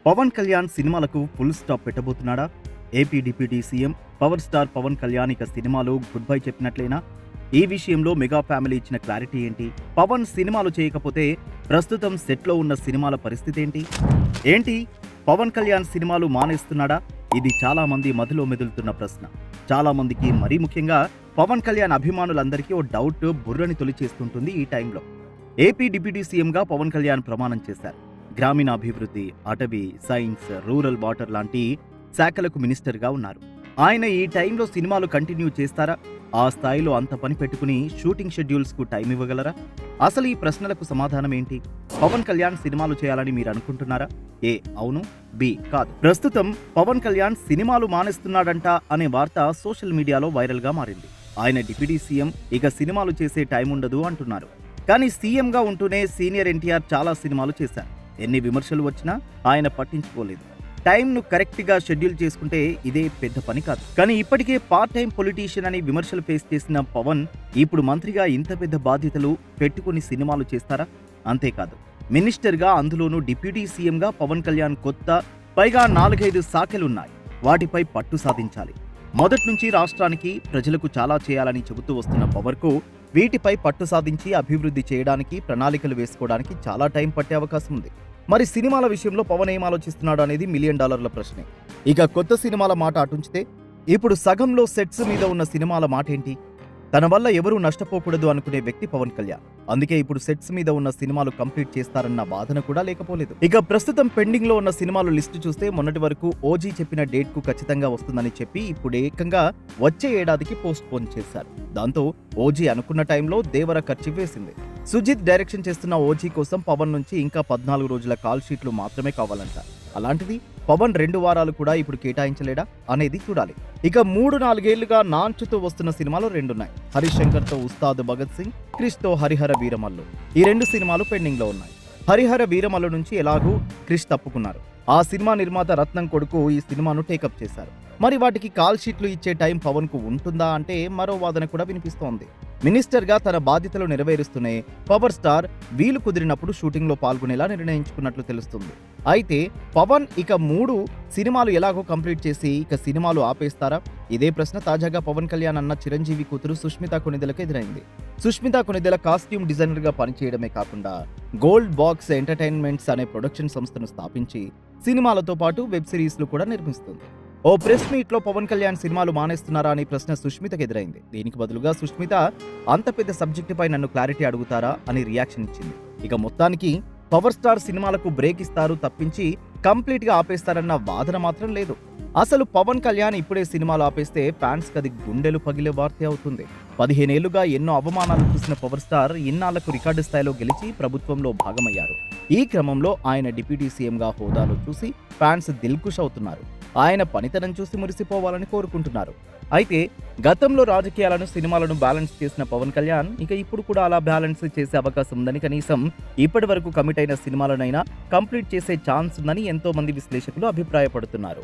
పవన్ కళ్యాణ్ సినిమాలకు full stop పెట్టబోతున్నాడా? AP deputy CM power star Pawan Kalyan ఇక సినిమాలు గుడ్ బై చెప్పినట్లేనా? ఈ విషయంలో మెగా ఫ్యామిలీ ఇచ్చిన క్లారిటీ ఏంటి? పవన్ సినిమాలు చేయకపోతే ప్రస్తుతం సెట్లో ఉన్న సినిమాల పరిస్థితి ఏంటి? పవన్ కళ్యాణ్ సినిమాలు మానేస్తున్నాడా? ఇది చాలా మంది మదిలో మెదులుతున్న ప్రశ్న. చాలా మందికి, మరీ ముఖ్యంగా పవన్ కళ్యాణ్ అభిమానులందరికీ ఓ డౌట్ బుర్రని తొలిచేస్తుంటుంది ఈ టైంలో. ఏపీ డిప్యూటీ సీఎంగా పవన్ కళ్యాణ్ ప్రమాణం చేశారు. గ్రామీణాభివృద్ధి, అటవీ, సైన్స్, రూరల్ వాటర్ లాంటి శాఖలకు మినిస్టర్గా ఉన్నారు. ఆయన ఈ టైంలో సినిమాలు కంటిన్యూ చేస్తారా? ఆ స్థాయిలో అంత పని పెట్టుకుని షూటింగ్ షెడ్యూల్స్కు టైం ఇవ్వగలరా? అసలు ఈ ప్రశ్నలకు సమాధానం ఏంటి? పవన్ కళ్యాణ్ సినిమాలు చేయాలని మీరు అనుకుంటున్నారా? ఏ అవును, బి కాదు. ప్రస్తుతం పవన్ కళ్యాణ్ సినిమాలు మానేస్తున్నాడంట అనే వార్త సోషల్ మీడియాలో వైరల్గా మారింది. ఆయన డిప్యూటీ సీఎం, ఇక సినిమాలు చేసే టైం ఉండదు అంటున్నారు. కానీ సీఎంగా ఉంటూనే సీనియర్ ఎన్టీఆర్ చాలా సినిమాలు చేశారు. ఎన్ని విమర్శలు వచ్చినా ఆయన పట్టించుకోలేదు. టైంను కరెక్ట్గా షెడ్యూల్ చేసుకుంటే ఇదే పెద్ద పని కాదు. కానీ ఇప్పటికే పార్ట్ టైం పొలిటీషియన్ అని విమర్శలు ఫేస్ చేసిన పవన్ ఇప్పుడు మంత్రిగా ఇంత పెద్ద బాధ్యతలు పెట్టుకుని సినిమాలు చేస్తారా? అంతేకాదు, మినిస్టర్గా, అందులోనూ డిప్యూటీ సీఎంగా పవన్ కళ్యాణ్ పైగా 4-5 శాఖలున్నాయి. వాటిపై పట్టు సాధించాలి. మొదటి నుంచి రాష్ట్రానికి, ప్రజలకు చాలా చేయాలని చెబుతూ వస్తున్న పవర్కు వీటిపై పట్టు సాధించి అభివృద్ధి చేయడానికి, ప్రణాళికలు వేసుకోవడానికి చాలా టైం పట్టే అవకాశం ఉంది. మరి సినిమాల విషయంలో పవన్ ఏం ఆలోచిస్తున్నాడు అనేది $1 మిలియన్ ప్రశ్నే. ఇక కొత్త సినిమాల మాట అటుంచితే, ఇప్పుడు సగంలో సెట్స్ మీద ఉన్న సినిమాల మాట ఏంటి? తన వల్ల ఎవరూ నష్టపోకూడదు అనుకునే వ్యక్తి పవన్ కళ్యాణ్. అందుకే ఇప్పుడు సెట్స్ మీద ఉన్న సినిమాలు కంప్లీట్ చేస్తారన్న వాదన కూడా లేకపోలేదు. ఇక ప్రస్తుతం పెండింగ్ లో ఉన్న సినిమాలు లిస్టు చూస్తే మొన్నటి వరకు ఓజీ చెప్పిన డేట్ కు ఖచ్చితంగా వస్తుందని చెప్పి ఇప్పుడు ఏకంగా వచ్చే ఏడాదికి పోస్ట్ పోన్ చేశారు. దాంతో ఓజీ అనుకున్న టైంలో దేవర ఖర్చు వేసింది. సుజిత్ డైరెక్షన్ చేస్తున్న ఓజీ కోసం పవన్ నుంచి ఇంకా 14 రోజుల కాల్ షీట్లు మాత్రమే కావాలంట. అలాంటిది పవన్ 2 వారాలు కూడా ఇప్పుడు కేటాయించలేడా అనేది చూడాలి. ఇక 3-4 ఏళ్లుగా నాంచుతూ వస్తున్న సినిమాలు 2 ఉన్నాయి. హరీష్ శంకర్ తో ఉస్తాద్ భగత్ సింగ్, క్రిష్ తో హరిహర వీరమల్లు. ఈ 2 సినిమాలు పెండింగ్ లో ఉన్నాయి. హరిహర వీరమల్లు నుంచి ఎలాగూ క్రిష్ తప్పుకున్నారు. ఆ సినిమా నిర్మాత రత్నం కొడుకు ఈ సినిమాను టేకప్ చేశారు. మరి వాటికి కాల్ షీట్లు ఇచ్చే టైం పవన్ కు ఉంటుందా అంటే మరో వాదన కూడా వినిపిస్తోంది. మినిస్టర్గా తన బాధ్యతలు నెరవేరుస్తూనే పవర్ స్టార్ వీలు కుదిరినప్పుడు షూటింగ్ లో పాల్గొనేలా నిర్ణయించుకున్నట్లు తెలుస్తుంది. అయితే పవన్ ఇక 3 సినిమాలు ఎలాగో కంప్లీట్ చేసి ఇక సినిమాలు ఆపేస్తారా? ఇదే ప్రశ్న తాజాగా పవన్ కళ్యాణ్ అన్న చిరంజీవి కూతురు సుష్మితా కొణిదెలకు ఎదురైంది. సుష్మితా కొణిదెల కాస్ట్యూమ్ డిజైనర్ గా పనిచేయడమే కాకుండా గోల్డ్ బాక్స్ ఎంటర్టైన్మెంట్స్ అనే ప్రొడక్షన్ సంస్థను స్థాపించి సినిమాలతో పాటు వెబ్ సిరీస్లు కూడా నిర్మిస్తుంది. ఓ ప్రెస్ మీట్ లో పవన్ కళ్యాణ్ సినిమాలు మానేస్తున్నారా అనే ప్రశ్న సుష్మితకు ఎదురైంది. దీనికి బదులుగా సుష్మిత, అంత పెద్ద సబ్జెక్టుపై నన్ను క్లారిటీ అడుగుతారా అని రియాక్షన్ ఇచ్చింది. ఇక మొత్తానికి పవర్ స్టార్ సినిమాలకు బ్రేక్ ఇస్తారు తప్పించి కంప్లీట్ గా ఆపేస్తారన్న వాదన మాత్రం లేదు. అసలు పవన్ కళ్యాణ్ ఇప్పుడే సినిమాలు ఆపేస్తే ఫ్యాన్స్ కది గుండెలు పగిలే వార్త అవుతుంది. 15 ఏళ్లుగా ఎన్నో అవమానాలు చూసిన పవర్ స్టార్ ఇన్నాళ్లకు రికార్డు స్థాయిలో గెలిచి ప్రభుత్వంలో భాగమయ్యారు. ఈ క్రమంలో ఆయన డిప్యూటీ సీఎంగా హోదాలో చూసి ఫ్యాన్స్ దిల్కుష్ అవుతున్నారు. ఆయన పనితనం చూసి మురిసిపోవాలని కోరుకుంటున్నారు. అయితే గతంలో రాజకీయాలను, సినిమాలను బ్యాలెన్స్ చేసిన పవన్ కళ్యాణ్ ఇక ఇప్పుడు కూడా అలా బ్యాలెన్స్ చేసే అవకాశం ఉందని, కనీసం ఇప్పటి వరకు కమిట్ అయిన సినిమాలనైనా కంప్లీట్ చేసే ఛాన్స్ ఉందని ఎంతో మంది విశ్లేషకులు అభిప్రాయపడుతున్నారు.